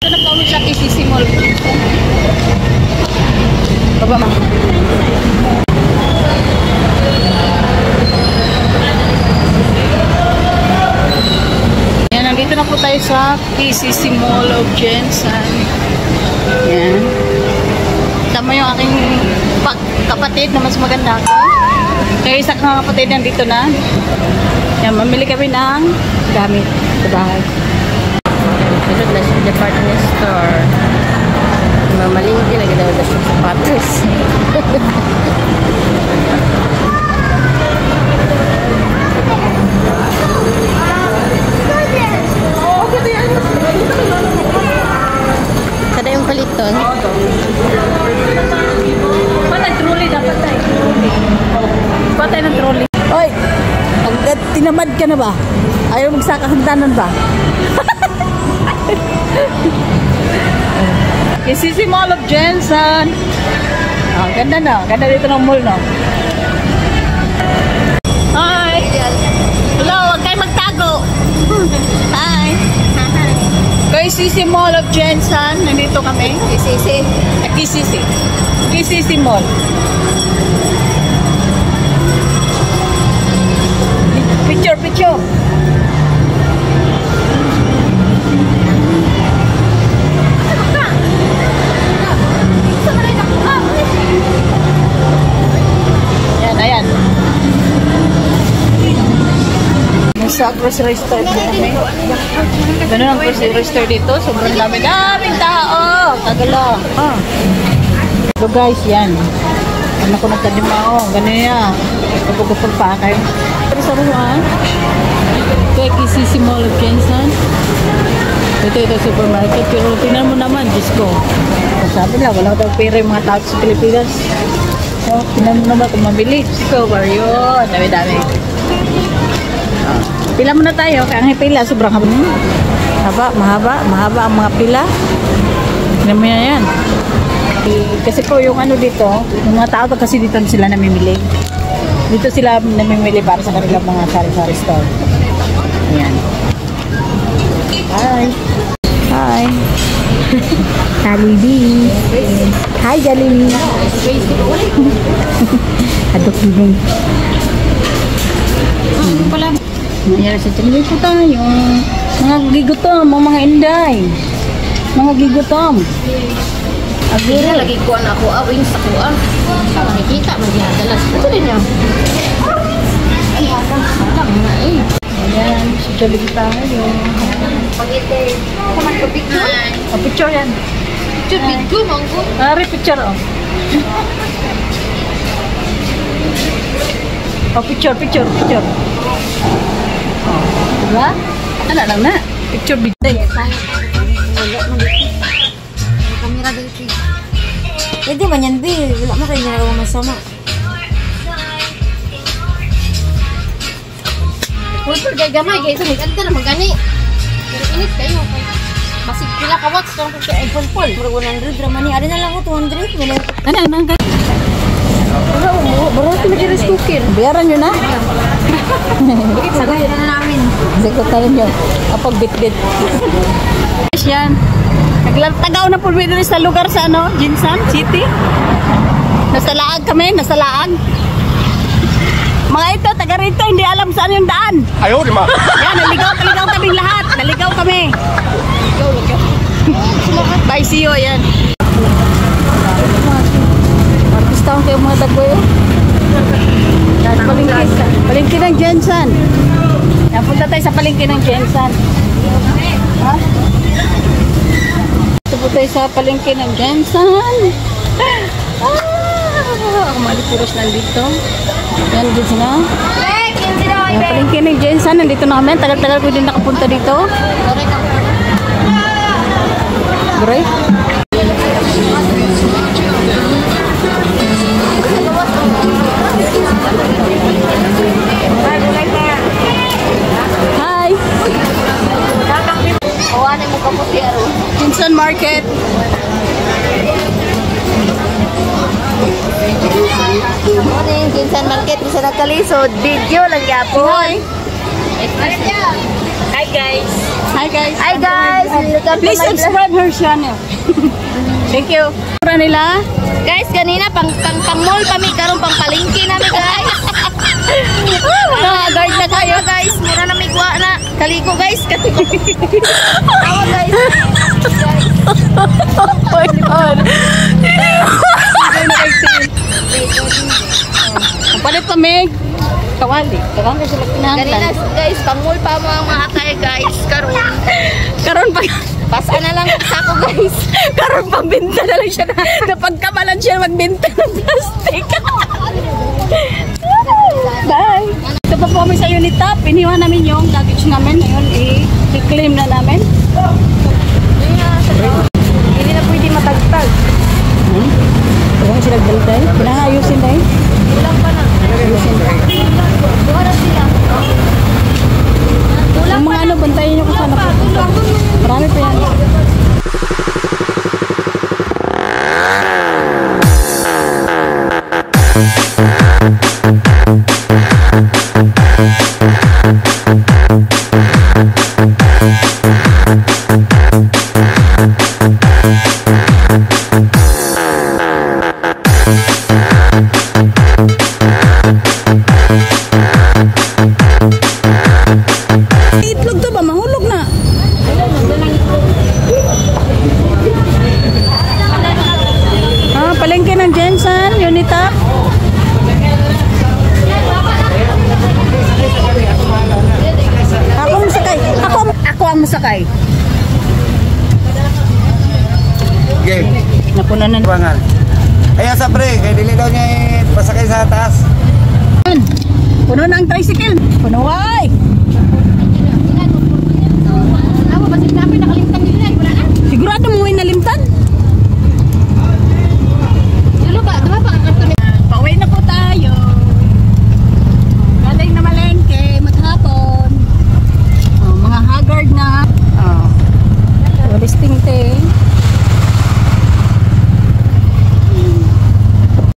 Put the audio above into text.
Ito na po kami sa KCC Mall. Baba ma. Yan, nandito na po tayo sa KCC Mall of Jensen. Yan. Tama yung aking kapatid na mas maganda ako. Kaya isa kang kapatid nandito na. Yan, mamili kami ng gamit sa bahay. Sunod na siya department store. Mamalingki lagi daw na siya sapatos. Kada yung paliton. Patay trolley dapat tayo. Patay ng trolley. Oy! Tinamad ka na ba? Ayaw magsaka hagdanan ba? KCC Mall of Jensen. Ah, ganda na. Ganda dito ng mall, no? Hi! Hello, huwag kayo magtago. Hi! KCC Mall of Jensen. Nandito kami. KCC. KCC. KCC Mall. Picture, picture. Yan, ayan. Nasa grocery store po kami. Ganun ang grocery store dito. Sobrang daming tao. Tagalang. So guys, yan. Ano ko nagkadima, ganun yan. Kapag-gupag pa kayo. Pero sa ruwan, ito ay KCC Mall of Jensen. Ito supermarket. Pero tingnan mo naman, Diyos ko. Sabi lang, wala daw pera yung mga tao sa Pilipinas. So, tingnan mo naman kung mabili. Diyos ko, yun. Dami-dami. Pila muna tayo. Kaya ang pila, sobrang haba. Mahaba ang mga pila. Tingnan mo yan. Kasi po yung ano dito, yung mga tao kasi dito sila namimili. Dito sila namimili para sa kanilang mga sari-sari store. Ayan. Hi. Hi. Jollibee. Hi, Jollibee. Adok din. Pala. Nangyari sa Jollibee po tayo. Mga gigutom, mga inday. Mga gigutom. Agila lagi kuan ako awing sa kuan. Makikita magyadalas ko din yan. Ayan, si Jollibee tayo. Pagite. Kuman ko picture. Picture yan. Picture video manggo. Picture oh. Picture. Oh, diba? Ano lang na? Picture video. Kamera dito. Pwede ba yan, B? Wala mo kayo ginagawa masama. Pulpul kay gamay, kaya sumigat ka na magani. Pero init kayo. Masig pila ka watts kung kaya pulpul. Pero 100 drama ni. Ari na lang ako, 200. Ano? Baro sila kaya rice cooker. Bayaran nyo na? Sagay na namin. Sekutarin nyo. Kapag bit-bit. Yan. Tagaw na po sa lugar sa ano, Jensen City. Nasa Laag kami, nasa Laag. Mga ito, taga rito, hindi alam saan yung daan. Ayaw, di ma. Yan, naligaw kami lahat. Naligaw kami. Bye, see you, yan. Artista ko kayo mga dagway. Palengke ng Jensen. Napunta tayo sa palengke ng Jensen. Ha? Ito po tayo sa palengke ng Jensen. Ako malipuros nandito. Yan din sila. Yung palengke ng Jensen. Nandito na kami. Tagal-tagal ko din nakapunta dito. Great. Hi. Jensen Market. Morning, Jensen Market. Bisa nakalisod. Video lang yapon. Hi. guys. Hi guys. Hi guys. Please subscribe her channel. Thank you. Mura nila. Guys, kanina pang mall kami karon pang palengke namin guys. Mga guard na kayo. Guys, mura na may kuha na. Kaliko guys, katiko. Awa guys. Oh my God. Ang palit pa, Meg. Kawali. Kawali sila Kanina pinahangtan. guys, pang mall pa mga atay guys. Karon pa. Pasa na lang sa ako guys. Karon pa binta na lang siya. Napagkamalan siya magbenta ng plastic. Bye. Ito pa po kami sa Unitap. Iniwan namin yung luggage namin. Ngayon, i-claim na namin. Hindi na pwede matagtag. Huwag sila galiday. Pinangayusin na eh. Kulang pa na. Ayusin. Buwan sila. Yung mga ano, bantayan nyo kung saan napupunta. Marami pa yan. Itlog to ba? Mahulog na. Palengke ng Jensen, Unitap. Ako masakay. Ako ang masakay. Game. Napuna na. Bangal. Ayan sa pre, kaya dili daw niya pasakay sa taas. Puno na ang tricycle. Puno ay. Ako ba sinabi nakalimtan din na? Wala na. Sigurado mo may nalimtan. Dulo ba? Diba pa karton? Pauwi na po tayo. Galing na malengke, maghapon. Oh, mga haggard na. Oh. Listing te.